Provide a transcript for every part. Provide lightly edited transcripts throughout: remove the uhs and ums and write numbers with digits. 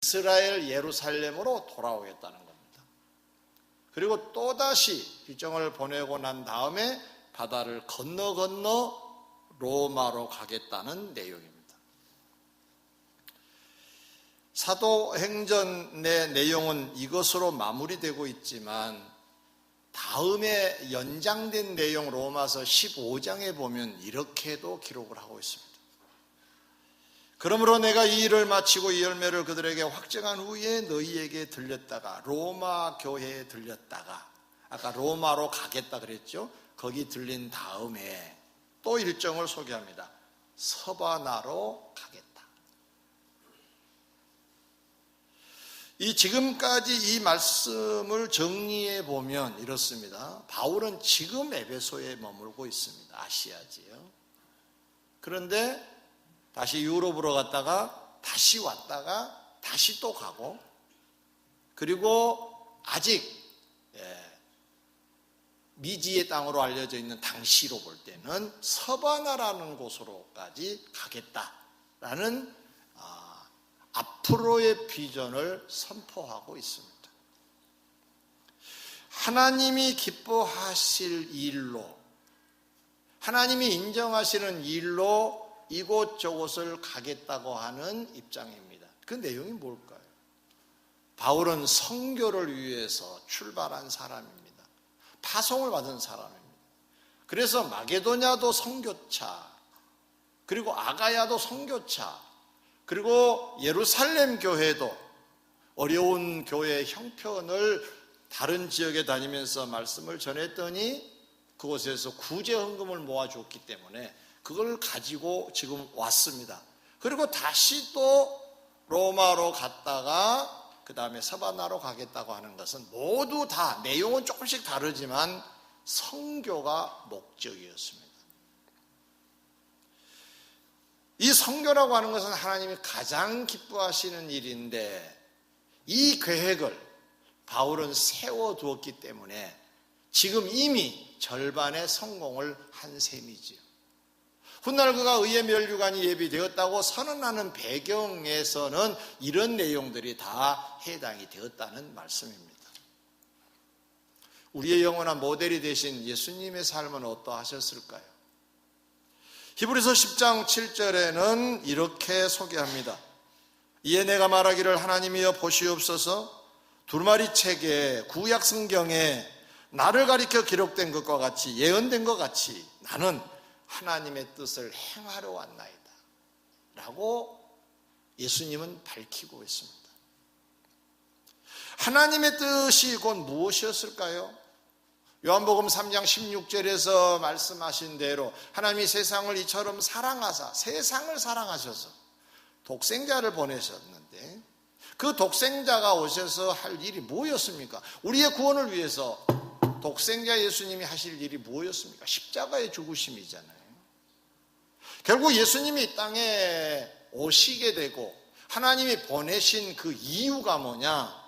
이스라엘 예루살렘으로 돌아오겠다는 겁니다. 그리고 또다시 일정을 보내고 난 다음에 바다를 건너 로마로 가겠다는 내용입니다. 사도행전의 내용은 이것으로 마무리되고 있지만 다음에 연장된 내용 로마서 15장에 보면 이렇게도 기록을 하고 있습니다. 그러므로 내가 이 일을 마치고 이 열매를 그들에게 확증한 후에 너희에게 들렸다가 로마 교회에 들렸다가 아까 로마로 가겠다 그랬죠. 거기 들린 다음에 또 일정을 소개합니다. 서바나로 가겠다. 지금까지 이 말씀을 정리해 보면 이렇습니다. 바울은 지금 에베소에 머물고 있습니다. 아시아지요. 그런데 다시 유럽으로 갔다가 다시 왔다가 다시 또 가고, 그리고 아직 미지의 땅으로 알려져 있는 당시로 볼 때는 서바나라는 곳으로까지 가겠다라는 앞으로의 비전을 선포하고 있습니다. 하나님이 기뻐하실 일로, 하나님이 인정하시는 일로 이곳저곳을 가겠다고 하는 입장입니다. 그 내용이 뭘까요? 바울은 선교를 위해서 출발한 사람입니다. 파송을 받은 사람입니다. 그래서 마게도냐도 선교차, 그리고 아가야도 선교차, 그리고 예루살렘 교회도 어려운 교회의 형편을 다른 지역에 다니면서 말씀을 전했더니 그곳에서 구제 헌금을 모아줬기 때문에 그걸 가지고 지금 왔습니다. 그리고 다시 또 로마로 갔다가 그 다음에 서바나로 가겠다고 하는 것은 모두 다 내용은 조금씩 다르지만 선교가 목적이었습니다. 이 선교라고 하는 것은 하나님이 가장 기뻐하시는 일인데 이 계획을 바울은 세워두었기 때문에 지금 이미 절반의 성공을 한 셈이지요. 훗날 그가 의의 면류관이 예비되었다고 선언하는 배경에서는 이런 내용들이 다 해당이 되었다는 말씀입니다. 우리의 영원한 모델이 되신 예수님의 삶은 어떠하셨을까요? 히브리서 10장 7절에는 이렇게 소개합니다. 이에 내가 말하기를 하나님이여 보시옵소서, 두루마리 책에 구약 성경에 나를 가리켜 기록된 것과 같이, 예언된 것 같이 나는 하나님의 뜻을 행하러 왔나이다 라고 예수님은 밝히고 있습니다. 하나님의 뜻이 곧 무엇이었을까요? 요한복음 3장 16절에서 말씀하신 대로 하나님이 세상을 이처럼 사랑하사, 세상을 사랑하셔서 독생자를 보내셨는데 그 독생자가 오셔서 할 일이 뭐였습니까? 우리의 구원을 위해서 독생자 예수님이 하실 일이 뭐였습니까? 십자가의 죽으심이잖아요. 결국 예수님이 이 땅에 오시게 되고 하나님이 보내신 그 이유가 뭐냐?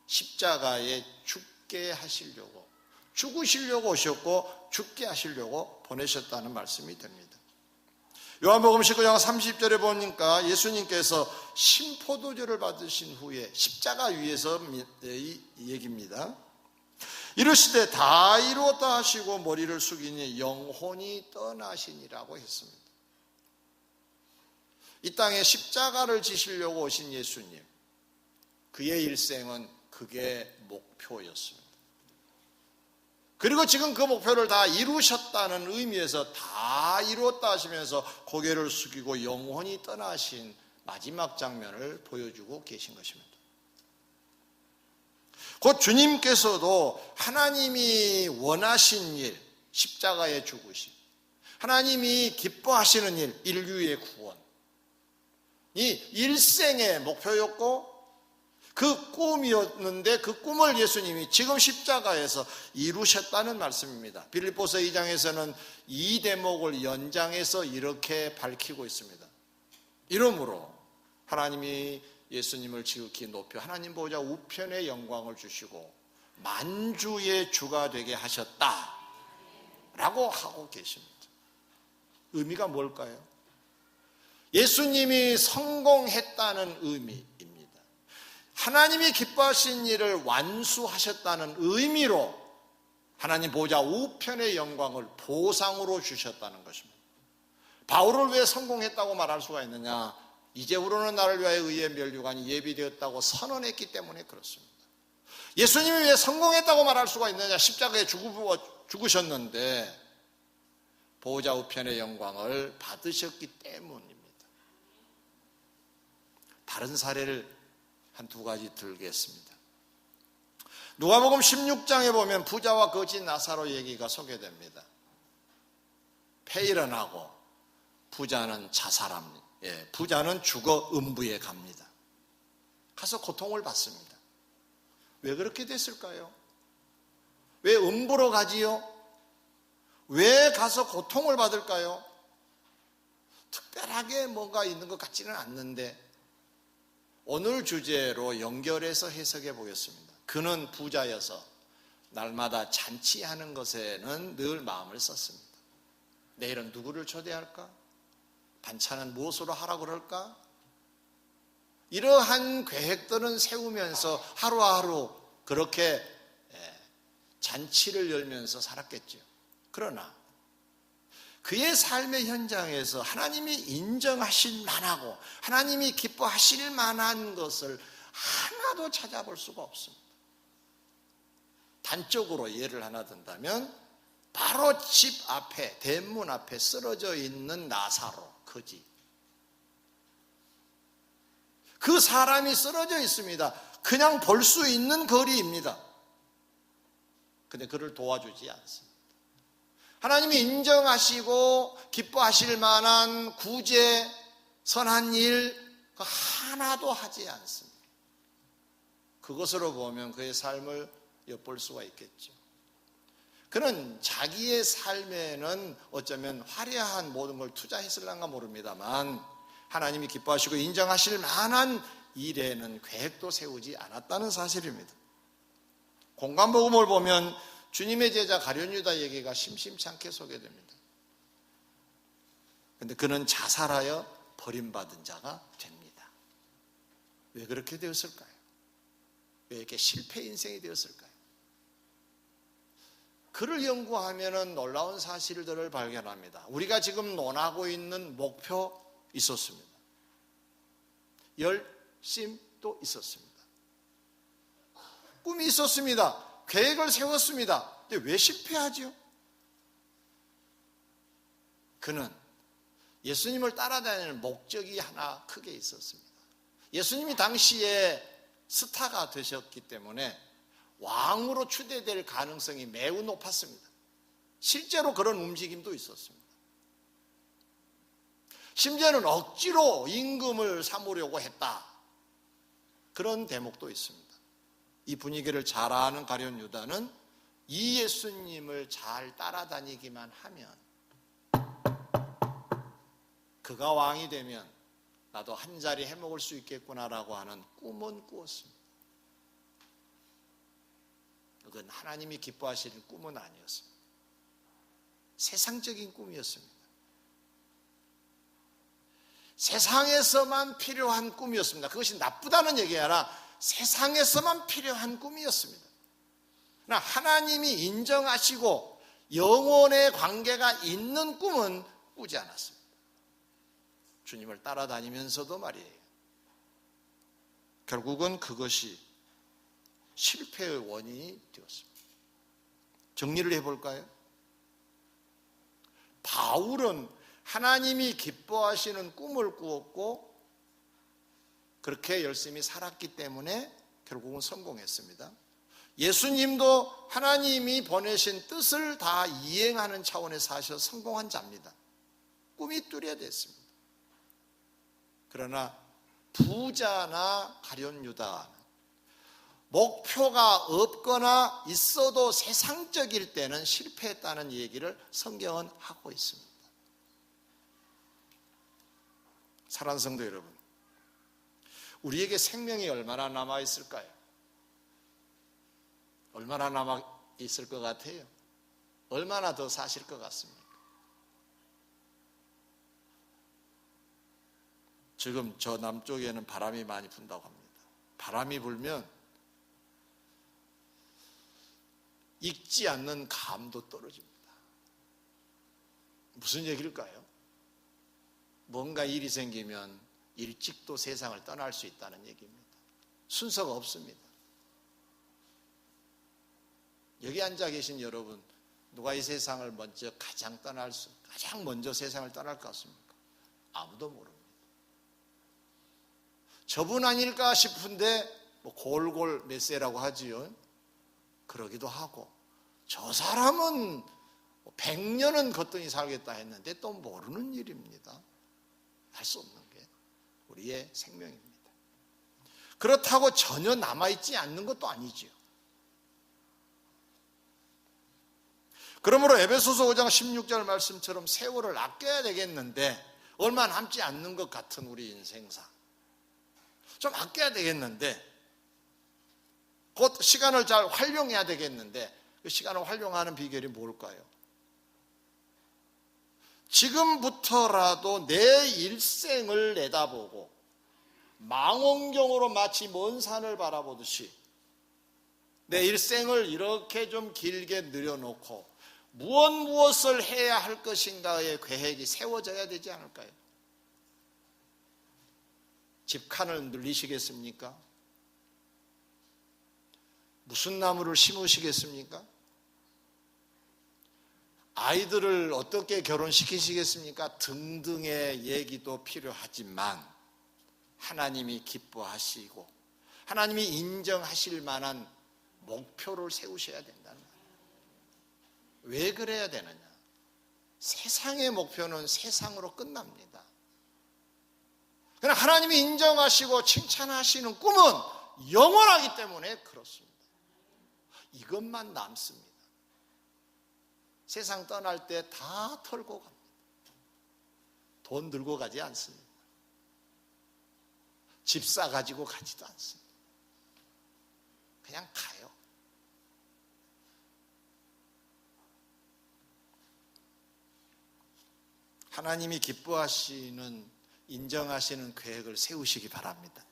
십자가에 죽게 하시려고, 죽으시려고 오셨고 죽게 하시려고 보내셨다는 말씀이 됩니다. 요한복음 19장 30절에 보니까 예수님께서 신포도주를 받으신 후에 십자가 위에서 이 얘기입니다. 이르시되 다 이루었다 하시고 머리를 숙이니 영혼이 떠나시니라고 했습니다. 이 땅에 십자가를 지시려고 오신 예수님, 그의 일생은 그게 목표였습니다. 그리고 지금 그 목표를 다 이루셨다는 의미에서 다 이루었다 하시면서 고개를 숙이고 영혼이 떠나신 마지막 장면을 보여주고 계신 것입니다. 곧 주님께서도 하나님이 원하신 일, 십자가의 죽으심, 하나님이 기뻐하시는 일, 인류의 구원, 이 일생의 목표였고 그 꿈이었는데 그 꿈을 예수님이 지금 십자가에서 이루셨다는 말씀입니다. 빌립보서 2장에서는 이 대목을 연장해서 이렇게 밝히고 있습니다. 이러므로 하나님이 예수님을 지극히 높여 하나님 보좌 우편의 영광을 주시고 만주의 주가 되게 하셨다 라고 하고 계십니다. 의미가 뭘까요? 예수님이 성공했다는 의미입니다. 하나님이 기뻐하신 일을 완수하셨다는 의미로 하나님 보좌 우편의 영광을 보상으로 주셨다는 것입니다. 바울을 왜 성공했다고 말할 수가 있느냐? 이제후로는 나를 위하여 의의 면류관이 예비되었다고 선언했기 때문에 그렇습니다. 예수님이 왜 성공했다고 말할 수가 있느냐? 십자가에 죽으셨는데 보좌 우편의 영광을 받으셨기 때문입니다. 다른 사례를 한두 가지 들겠습니다. 누가복음 16장에 보면 부자와 거지 나사로 얘기가 소개됩니다. 폐일어나고 부자는 자살합니다. 부자는 죽어 음부에 갑니다. 가서 고통을 받습니다. 왜 그렇게 됐을까요? 왜 음부로 가지요? 왜 가서 고통을 받을까요? 특별하게 뭔가 있는 것 같지는 않는데 오늘 주제로 연결해서 해석해 보겠습니다. 그는 부자여서 날마다 잔치하는 것에는 늘 마음을 썼습니다. 내일은 누구를 초대할까? 반찬은 무엇으로 하라고 그럴까? 이러한 계획들은 세우면서 하루하루 그렇게 잔치를 열면서 살았겠죠. 그러나 그의 삶의 현장에서 하나님이 인정하실 만하고 하나님이 기뻐하실 만한 것을 하나도 찾아볼 수가 없습니다. 단적으로 예를 하나 든다면 바로 집 앞에 대문 앞에 쓰러져 있는 나사로 거지, 그 사람이 쓰러져 있습니다. 그냥 볼 수 있는 거리입니다. 근데 그를 도와주지 않습니다. 하나님이 인정하시고 기뻐하실 만한 구제, 선한 일 하나도 하지 않습니다. 그것으로 보면 그의 삶을 엿볼 수가 있겠죠. 그는 자기의 삶에는 어쩌면 화려한 모든 걸 투자했을런가 모릅니다만 하나님이 기뻐하시고 인정하실 만한 일에는 계획도 세우지 않았다는 사실입니다. 공관복음을 보면 주님의 제자 가룟 유다 얘기가 심심치 않게 소개됩니다. 그런데 그는 자살하여 버림받은 자가 됩니다. 왜 그렇게 되었을까요? 왜 이렇게 실패 인생이 되었을까요? 그를 연구하면 놀라운 사실들을 발견합니다. 우리가 지금 논하고 있는 목표 있었습니다. 열심도 있었습니다. 꿈이 있었습니다. 계획을 세웠습니다. 근데 왜 실패하죠? 그는 예수님을 따라다니는 목적이 하나 크게 있었습니다. 예수님이 당시에 스타가 되셨기 때문에 왕으로 추대될 가능성이 매우 높았습니다. 실제로 그런 움직임도 있었습니다. 심지어는 억지로 임금을 삼으려고 했다. 그런 대목도 있습니다. 이 분위기를 잘 아는 가룟 유다는 이 예수님을 잘 따라다니기만 하면 그가 왕이 되면 나도 한 자리 해먹을 수 있겠구나라고 하는 꿈은 꾸었습니다. 그건 하나님이 기뻐하시는 꿈은 아니었습니다. 세상적인 꿈이었습니다. 세상에서만 필요한 꿈이었습니다. 그것이 나쁘다는 얘기가 아니라 세상에서만 필요한 꿈이었습니다. 그러나 하나님이 인정하시고 영혼의 관계가 있는 꿈은 꾸지 않았습니다. 주님을 따라다니면서도 말이에요. 결국은 그것이 실패의 원인이 되었습니다. 정리를 해볼까요? 바울은 하나님이 기뻐하시는 꿈을 꾸었고 그렇게 열심히 살았기 때문에 결국은 성공했습니다. 예수님도 하나님이 보내신 뜻을 다 이행하는 차원에서 하셔서 성공한 자입니다. 꿈이 뚜렷했습니다. 그러나 부자나 가룟 유다는 목표가 없거나 있어도 세상적일 때는 실패했다는 얘기를 성경은 하고 있습니다. 사랑하는 성도 여러분, 우리에게 생명이 얼마나 남아있을까요? 얼마나 남아있을 것 같아요? 얼마나 더 사실 것 같습니까? 지금 저 남쪽에는 바람이 많이 분다고 합니다. 바람이 불면 익지 않는 감도 떨어집니다. 무슨 얘기일까요? 뭔가 일이 생기면 일찍도 세상을 떠날 수 있다는 얘기입니다. 순서가 없습니다. 여기 앉아 계신 여러분, 누가 이 세상을 가장 먼저 세상을 떠날 것 같습니까? 아무도 모릅니다. 저분 아닐까 싶은데 골골 몇 세라고 하지요. 그러기도 하고, 저 사람은 100년은 거뜬히 살겠다 했는데 또 모르는 일입니다. 할 수 없는 게 우리의 생명입니다. 그렇다고 전혀 남아있지 않는 것도 아니지요. 그러므로 에베소서 5장 16절 말씀처럼 세월을 아껴야 되겠는데, 얼마 남지 않는 것 같은 우리 인생상 좀 아껴야 되겠는데, 곧 시간을 잘 활용해야 되겠는데, 그 시간을 활용하는 비결이 뭘까요? 지금부터라도 내 일생을 내다보고 망원경으로 마치 먼 산을 바라보듯이 내 일생을 이렇게 좀 길게 늘여놓고 무엇을 해야 할 것인가의 계획이 세워져야 되지 않을까요? 집칸을 늘리시겠습니까? 무슨 나무를 심으시겠습니까? 아이들을 어떻게 결혼시키시겠습니까? 등등의 얘기도 필요하지만 하나님이 기뻐하시고 하나님이 인정하실 만한 목표를 세우셔야 된다는 거예요. 왜 그래야 되느냐? 세상의 목표는 세상으로 끝납니다. 그러나 하나님이 인정하시고 칭찬하시는 꿈은 영원하기 때문에 그렇습니다. 이것만 남습니다. 세상 떠날 때 다 털고 갑니다. 돈 들고 가지 않습니다. 집 싸가지고 가지도 않습니다. 그냥 가요. 하나님이 기뻐하시는, 인정하시는 계획을 세우시기 바랍니다.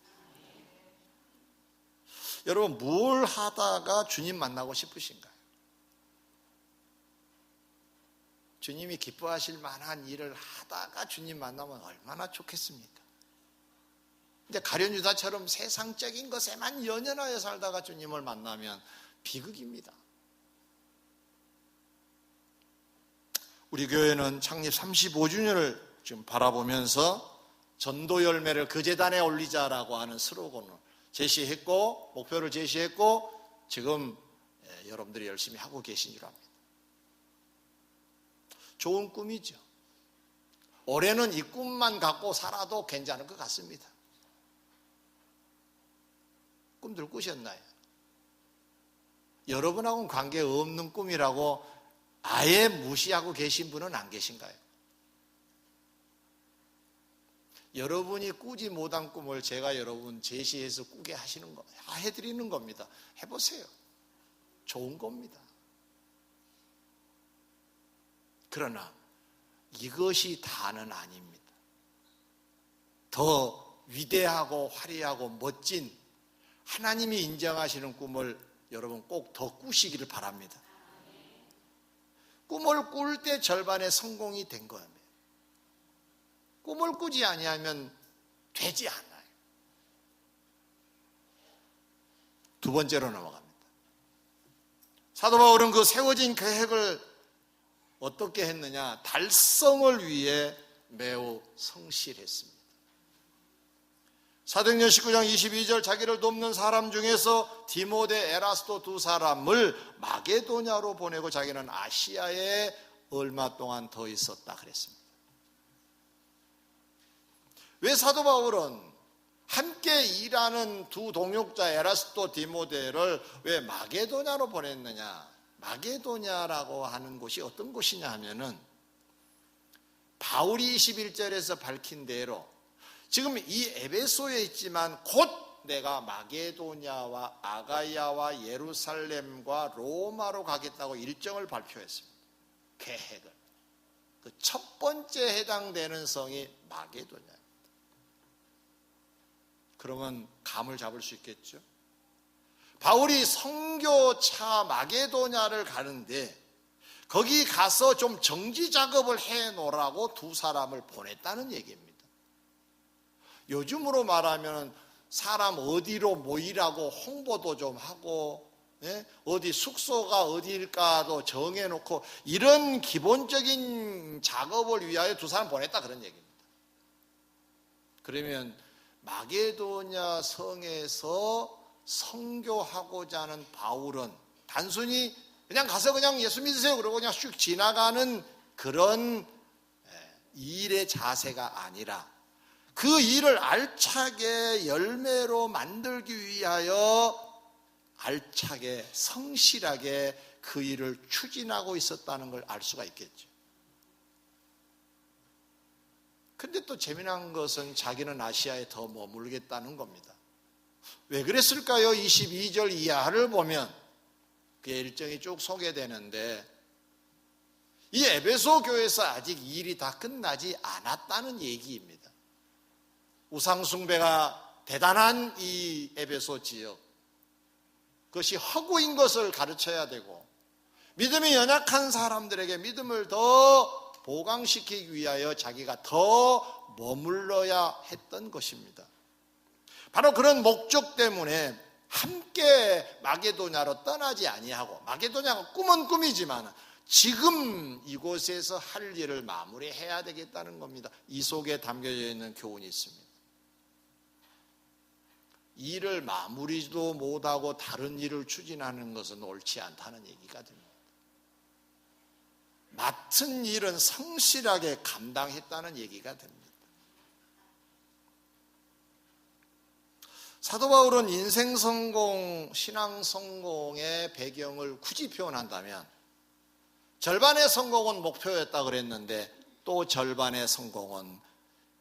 여러분, 뭘 하다가 주님 만나고 싶으신가요? 주님이 기뻐하실 만한 일을 하다가 주님 만나면 얼마나 좋겠습니까? 근데 가룟유다처럼 세상적인 것에만 연연하여 살다가 주님을 만나면 비극입니다. 우리 교회는 창립 35주년을 지금 바라보면서 전도 열매를 그 재단에 올리자라고 하는 슬로건을 제시했고, 목표를 제시했고, 지금 여러분들이 열심히 하고 계신 줄 압니다. 좋은 꿈이죠. 올해는 이 꿈만 갖고 살아도 괜찮을 것 같습니다. 꿈들 꾸셨나요? 여러분하고는 관계없는 꿈이라고 아예 무시하고 계신 분은 안 계신가요? 여러분이 꾸지 못한 꿈을 제가 여러분 제시해서 꾸게 하시는 거, 해드리는 겁니다. 해보세요. 좋은 겁니다. 그러나 이것이 다는 아닙니다. 더 위대하고 화려하고 멋진 하나님이 인정하시는 꿈을 여러분 꼭 더 꾸시기를 바랍니다. 꿈을 꿀 때 절반의 성공이 된 거예요. 꿈을 꾸지 아니하면 되지 않아요. 두 번째로 넘어갑니다. 사도 바울은 그 세워진 계획을 어떻게 했느냐? 달성을 위해 매우 성실했습니다. 사도행전 19장 22절, 자기를 돕는 사람 중에서 디모데, 에라스도 두 사람을 마게도냐로 보내고 자기는 아시아에 얼마 동안 더 있었다 그랬습니다. 왜 사도 바울은 함께 일하는 두 동역자 에라스도, 디모데를 왜 마게도냐로 보냈느냐? 마게도냐라고 하는 곳이 어떤 곳이냐 하면은 바울이 21절에서 밝힌 대로 지금 이 에베소에 있지만 곧 내가 마게도냐와 아가야와 예루살렘과 로마로 가겠다고 일정을 발표했습니다. 계획을. 그 첫 번째 해당되는 성이 마게도냐입니다. 그러면 감을 잡을 수 있겠죠. 바울이 선교차 마게도냐를 가는데 거기 가서 좀 정지 작업을 해놓으라고 두 사람을 보냈다는 얘기입니다. 요즘으로 말하면 사람 어디로 모이라고 홍보도 좀 하고, 어디 숙소가 어디일까도 정해놓고 이런 기본적인 작업을 위하여 두 사람 보냈다 그런 얘기입니다. 그러면 마게도냐 성에서 선교하고자 하는 바울은 단순히 그냥 가서 그냥 예수 믿으세요 그러고 그냥 슉 지나가는 그런 일의 자세가 아니라 그 일을 알차게 열매로 만들기 위하여 알차게 성실하게 그 일을 추진하고 있었다는 걸 알 수가 있겠죠. 근데 또 재미난 것은 자기는 아시아에 더 머물겠다는 겁니다. 왜 그랬을까요? 22절 이하를 보면 그 일정이 쭉 소개되는데 이 에베소 교회에서 아직 일이 다 끝나지 않았다는 얘기입니다. 우상숭배가 대단한 이 에베소 지역, 그것이 허구인 것을 가르쳐야 되고 믿음이 연약한 사람들에게 믿음을 더 보강시키기 위하여 자기가 더 머물러야 했던 것입니다. 바로 그런 목적 때문에 함께 마게도냐로 떠나지 아니하고, 마게도냐가 꿈은 꿈이지만 지금 이곳에서 할 일을 마무리해야 되겠다는 겁니다. 이 속에 담겨져 있는 교훈이 있습니다. 일을 마무리도 못하고 다른 일을 추진하는 것은 옳지 않다는 얘기가 됩니다. 맡은 일은 성실하게 감당했다는 얘기가 됩니다. 사도 바울은 인생 성공, 신앙 성공의 배경을 굳이 표현한다면 절반의 성공은 목표였다 그랬는데 또 절반의 성공은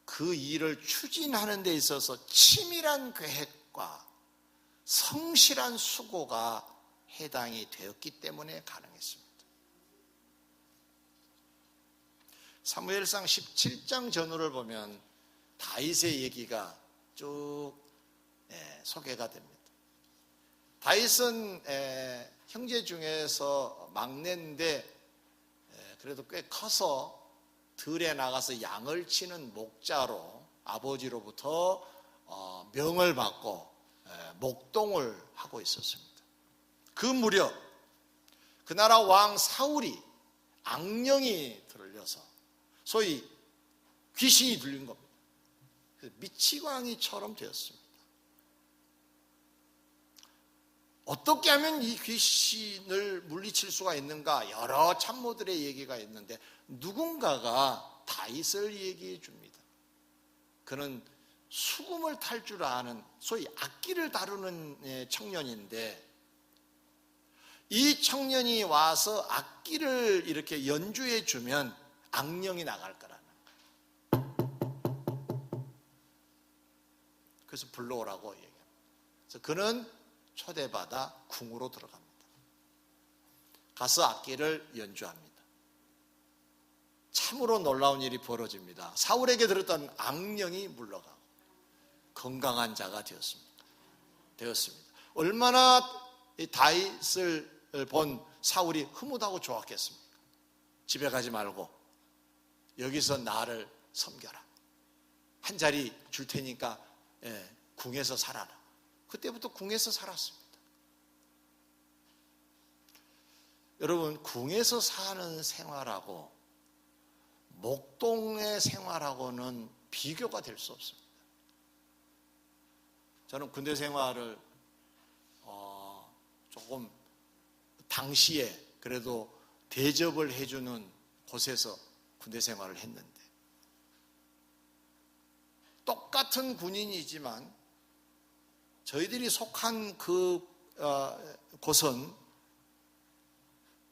그 일을 추진하는 데 있어서 치밀한 계획과 성실한 수고가 해당이 되었기 때문에 가능했습니다. 사무엘상 17장 전후를 보면 다윗의 얘기가 쭉 소개가 됩니다. 다윗은 형제 중에서 막내인데 그래도 꽤 커서 들에 나가서 양을 치는 목자로 아버지로부터 명을 받고 목동을 하고 있었습니다. 그 무렵 그 나라 왕 사울이 악령이 들려서 소위 귀신이 들린 겁니다. 미치광이처럼 되었습니다. 어떻게 하면 이 귀신을 물리칠 수가 있는가? 여러 참모들의 얘기가 있는데 누군가가 다윗을 얘기해 줍니다. 그는 수금을 탈 줄 아는 소위 악기를 다루는 청년인데 이 청년이 와서 악기를 이렇게 연주해 주면 악령이 나갈 거라는 거예요. 그래서 불러오라고 얘기합니다. 그래서 그는 초대받아 궁으로 들어갑니다. 가서 악기를 연주합니다. 참으로 놀라운 일이 벌어집니다. 사울에게 들었던 악령이 물러가고 건강한 자가 되었습니다. 얼마나 다윗을 본 사울이 흐뭇하고 좋았겠습니까? 집에 가지 말고 여기서 나를 섬겨라. 한 자리 줄 테니까 궁에서 살아라. 그때부터 궁에서 살았습니다. 여러분, 궁에서 사는 생활하고 목동의 생활하고는 비교가 될 수 없습니다. 저는 군대 생활을 조금 당시에 그래도 대접을 해주는 곳에서 군대 생활을 했는데 똑같은 군인이지만 저희들이 속한 그 곳은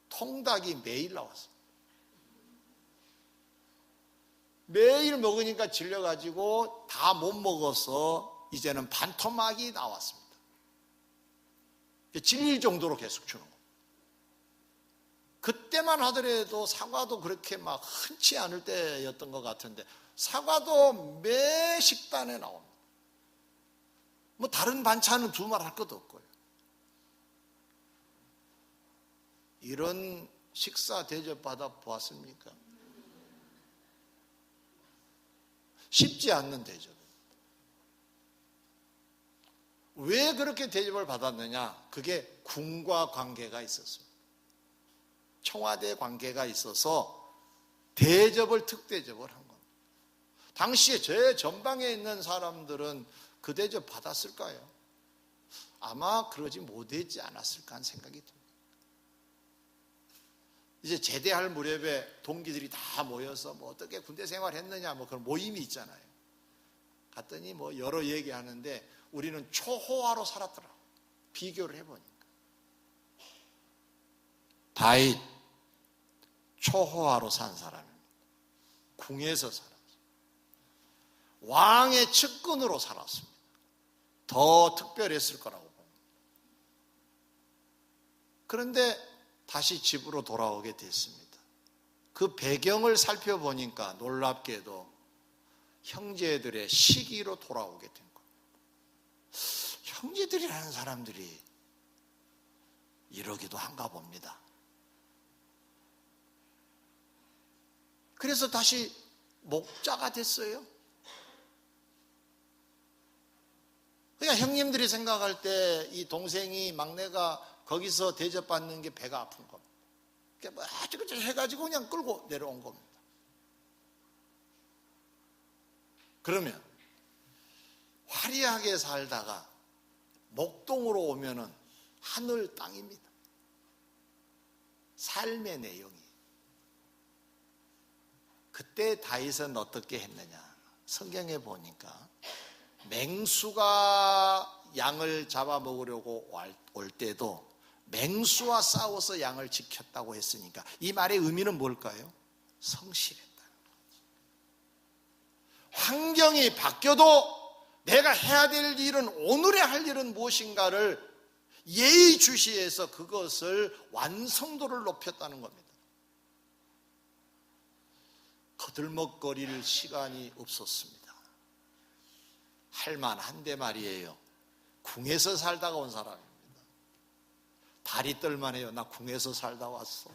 통닭이 매일 나왔어요. 매일 먹으니까 질려가지고 다 못 먹어서 이제는 반토막이 나왔습니다. 질릴 정도로 계속 주는 거예요. 그때만 하더라도 사과도 그렇게 막 흔치 않을 때였던 것 같은데 사과도 매 식단에 나옵니다. 뭐 다른 반찬은 두말할 것도 없고요. 이런 식사 대접 받아 보았습니까? 쉽지 않는 대접. 왜 그렇게 대접을 받았느냐? 그게 궁과 관계가 있었습니다. 청와대 관계가 있어서 대접을 특대접을 한 겁니다. 당시에 제 전방에 있는 사람들은 그 대접 받았을까요? 아마 그러지 못했지 않았을까 하는 생각이 듭니다. 이제 제대할 무렵에 동기들이 다 모여서 뭐 어떻게 군대 생활했느냐 뭐 그런 모임이 있잖아요. 갔더니 뭐 여러 얘기하는데 우리는 초호화로 살았더라고. 비교를 해보니까 다윗 초호화로 산 사람입니다. 궁에서 살았어요. 왕의 측근으로 살았습니다. 더 특별했을 거라고 봅니다. 그런데 다시 집으로 돌아오게 됐습니다. 그 배경을 살펴보니까 놀랍게도 형제들의 시기로 돌아오게 된 겁니다. 형제들이라는 사람들이 이러기도 한가 봅니다. 그래서 다시 목자가 됐어요. 그냥 형님들이 생각할 때 이 동생이 막내가 거기서 대접받는 게 배가 아픈 겁니다. 그러니까 뭐 아주그저 해가지고 그냥 끌고 내려온 겁니다. 그러면 화려하게 살다가 목동으로 오면은 하늘 땅입니다. 삶의 내용이. 그때 다윗은 어떻게 했느냐? 성경에 보니까 맹수가 양을 잡아먹으려고 올 때도 맹수와 싸워서 양을 지켰다고 했으니까 이 말의 의미는 뭘까요? 성실했다는 거죠. 환경이 바뀌어도 내가 해야 될 일은, 오늘에 할 일은 무엇인가를 예의주시해서 그것을 완성도를 높였다는 겁니다. 거들먹거릴 시간이 없었습니다. 할만한데 말이에요. 궁에서 살다가 온 사람입니다. 다리 떨만 해요. 나 궁에서 살다 왔어.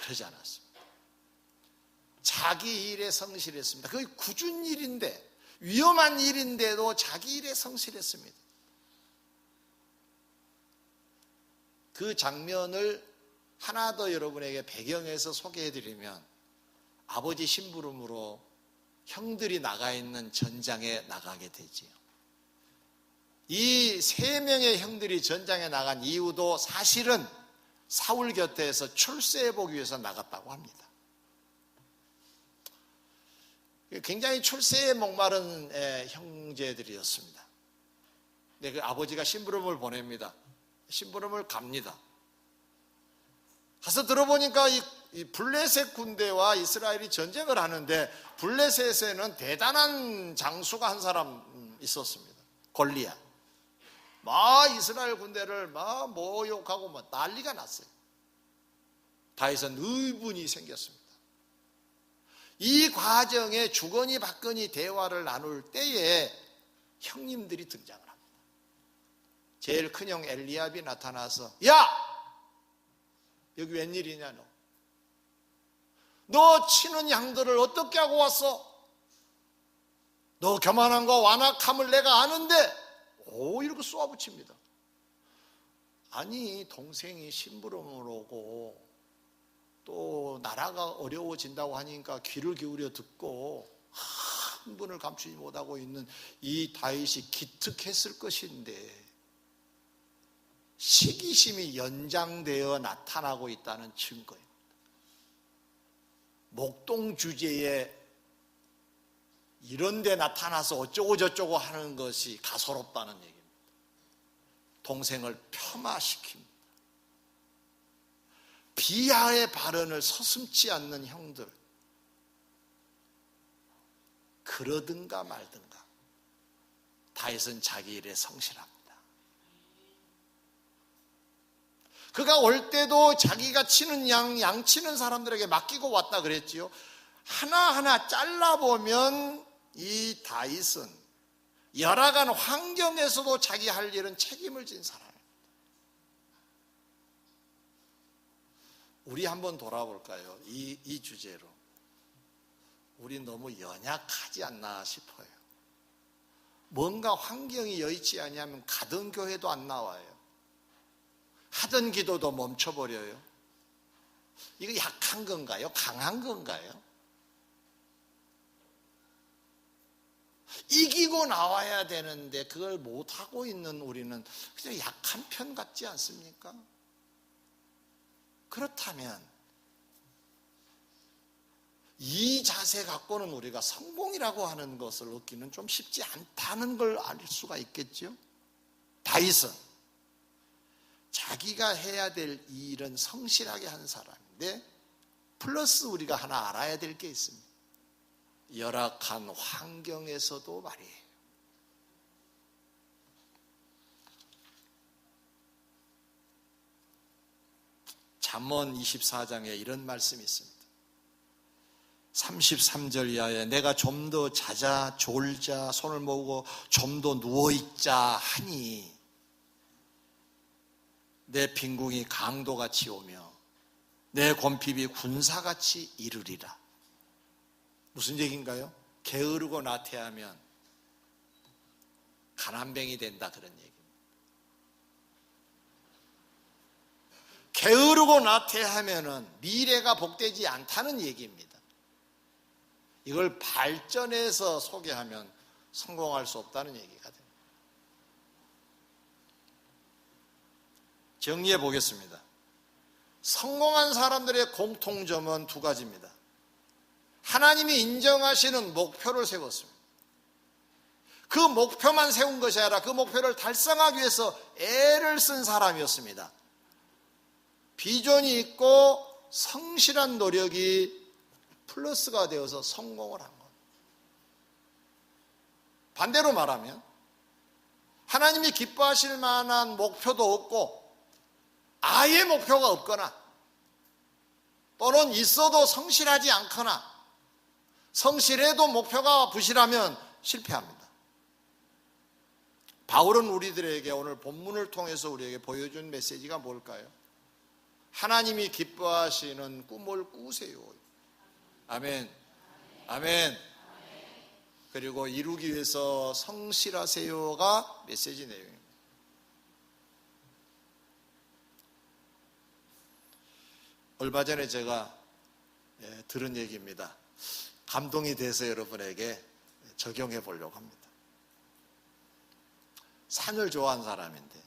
그러지 않았습니다. 자기 일에 성실했습니다. 그게 굳은 일인데, 위험한 일인데도 자기 일에 성실했습니다. 그 장면을 하나 더 여러분에게 배경에서 소개해드리면, 아버지 심부름으로 형들이 나가 있는 전장에 나가게 되지요. 이 세 명의 형들이 전장에 나간 이유도 사실은 사울 곁에서 출세해보기 위해서 나갔다고 합니다. 굉장히 출세에 목마른 형제들이었습니다. 근데 그 아버지가 심부름을 보냅니다. 심부름을 갑니다. 가서 들어보니까 이 블레셋 군대와 이스라엘이 전쟁을 하는데, 블레셋에는 대단한 장수가 한 사람 있었습니다. 골리앗. 막 이스라엘 군대를 막 모욕하고 막 난리가 났어요. 다윗은 의분이 생겼습니다. 이 과정에 주거니 받거니 대화를 나눌 때에 형님들이 등장을 합니다. 제일 큰 형 엘리압이 나타나서, 야! 여기 웬일이냐 너? 너 치는 양들을 어떻게 하고 왔어? 너 교만함과 완악함을 내가 아는데 이렇게 쏘아붙입니다. 아니, 동생이 심부름을 오고 또 나라가 어려워진다고 하니까 귀를 기울여 듣고 흥분을 감추지 못하고 있는 이 다윗이 기특했을 것인데, 시기심이 연장되어 나타나고 있다는 증거입니다. 목동 주제에 이런 데 나타나서 어쩌고 저쩌고 하는 것이 가소롭다는 얘기입니다. 동생을 폄하시킵니다. 비하의 발언을 서슴지 않는 형들, 그러든가 말든가 다윗은 자기 일에 성실합니다. 그가 올 때도 자기가 치는 양 치는 사람들에게 맡기고 왔다 그랬지요. 하나하나 잘라보면 이 다윗은 열악한 환경에서도 자기 할 일은 책임을 진 사람입니다. 우리 한번 돌아볼까요? 이 주제로. 우리 너무 연약하지 않나 싶어요. 뭔가 환경이 여의치 아니하면 가던 교회도 안 나와요. 하던 기도도 멈춰버려요. 이거 약한 건가요? 강한 건가요? 이기고 나와야 되는데 그걸 못하고 있는 우리는 그냥 약한 편 같지 않습니까? 그렇다면 이 자세 갖고는 우리가 성공이라고 하는 것을 얻기는 좀 쉽지 않다는 걸 알 수가 있겠죠. 다윗은 자기가 해야 될 일은 성실하게 한 사람인데 플러스 우리가 하나 알아야 될 게 있습니다. 열악한 환경에서도 말이에요. 잠언 24장에 이런 말씀이 있습니다. 33절 이하에 내가 좀 더 자자 졸자 손을 모으고 좀 더 누워있자 하니 내 빈궁이 강도같이 오며 내 곰핍이 군사같이 이르리라. 무슨 얘기인가요? 게으르고 나태하면 가난뱅이 된다 그런 얘기입니다. 게으르고 나태하면 미래가 복되지 않다는 얘기입니다. 이걸 발전해서 소개하면 성공할 수 없다는 얘기가 됩니다. 정리해 보겠습니다. 성공한 사람들의 공통점은 두 가지입니다. 하나님이 인정하시는 목표를 세웠습니다. 그 목표만 세운 것이 아니라 그 목표를 달성하기 위해서 애를 쓴 사람이었습니다. 비전이 있고 성실한 노력이 플러스가 되어서 성공을 한 것. 반대로 말하면 하나님이 기뻐하실 만한 목표도 없고 아예 목표가 없거나 또는 있어도 성실하지 않거나 성실해도 목표가 부실하면 실패합니다. 바울은 우리들에게 오늘 본문을 통해서 우리에게 보여준 메시지가 뭘까요? 하나님이 기뻐하시는 꿈을 꾸세요. 아멘. 아멘. 그리고 이루기 위해서 성실하세요가 메시지 내용입니다. 얼마 전에 제가 들은 얘기입니다. 감동이 돼서 여러분에게 적용해 보려고 합니다. 산을 좋아하는 사람인데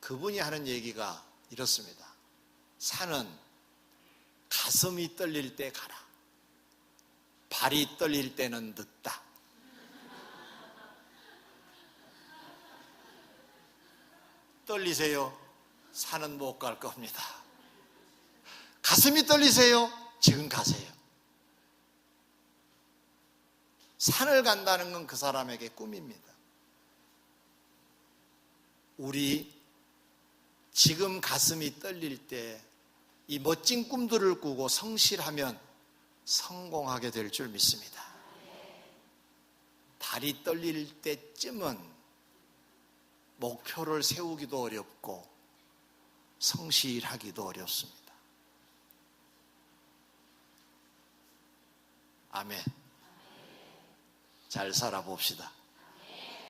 그분이 하는 얘기가 이렇습니다. 산은 가슴이 떨릴 때 가라. 발이 떨릴 때는 늦다. 떨리세요? 산은 못 갈 겁니다. 가슴이 떨리세요? 지금 가세요. 산을 간다는 건 그 사람에게 꿈입니다. 우리 지금 가슴이 떨릴 때 이 멋진 꿈들을 꾸고 성실하면 성공하게 될 줄 믿습니다. 발이 떨릴 때쯤은 목표를 세우기도 어렵고 성실하기도 어렵습니다. 아멘. 잘 살아봅시다.